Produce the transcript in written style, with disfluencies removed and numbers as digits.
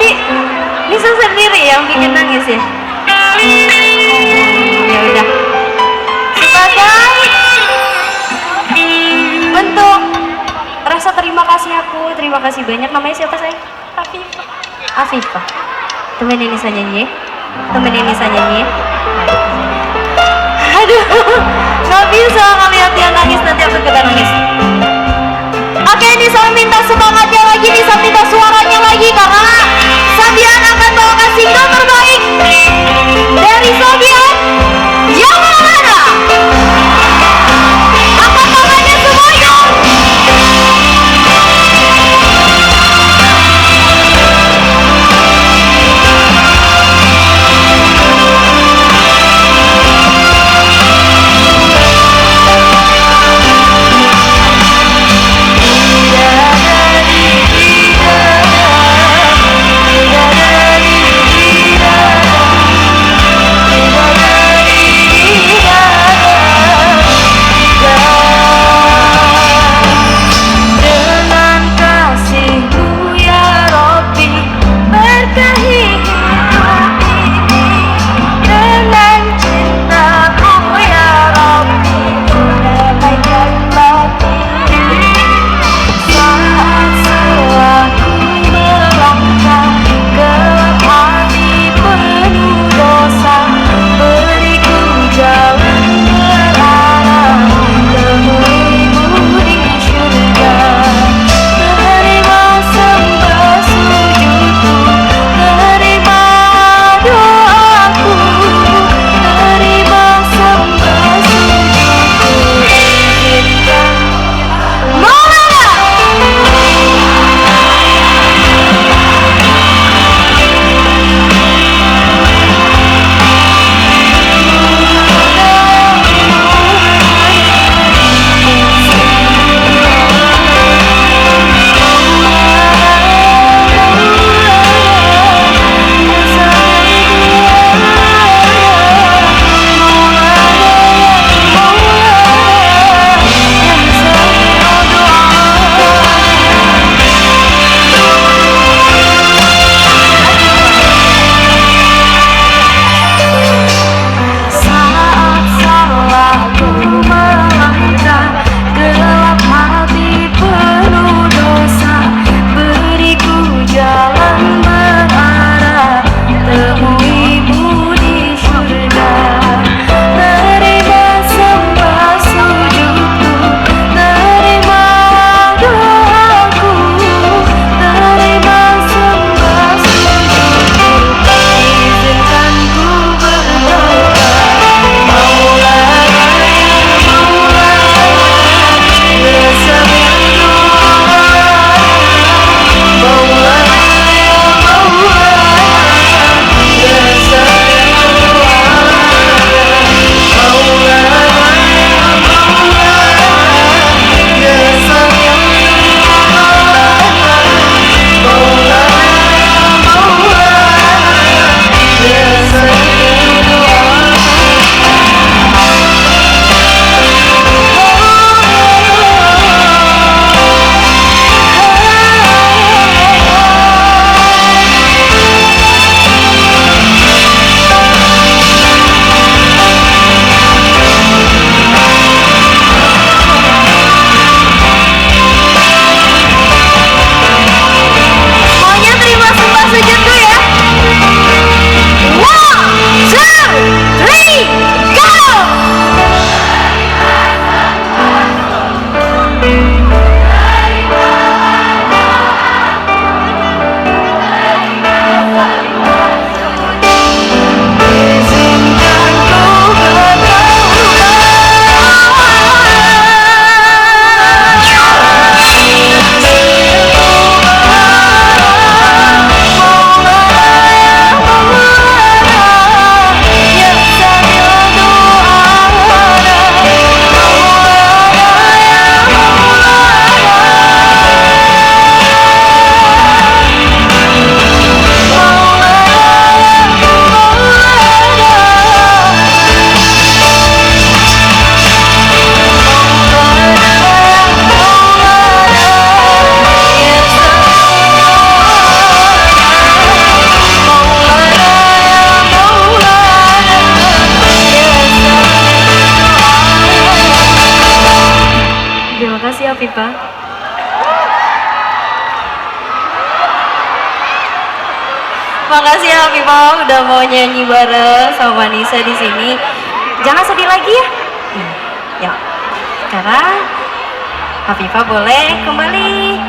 berarti Nisa sendiri yang bikin nangis ya? Ya udah. Sebagai bentuk rasa terima kasih aku, terima kasih banyak. Namanya siapa saya? Afifah. Afifah. Temenin Nisa nyanyi. Temenin Nisa nyanyi. Aduh, nggak bisa ngeliat dia nangis, nanti aku ikutan nangis. Oke, Nisa minta semangatnya lagi, Nisa minta suaranya lagi, karena Sabian akan bawakan single terbaik dari Sabian yang mana? Angkat tangannya semuanya. Dari Makasih ya Hafifah udah mau nyanyi bareng sama Nisa di sini. Jangan sedih lagi ya. Ya. Sekarang Hafifah boleh kembali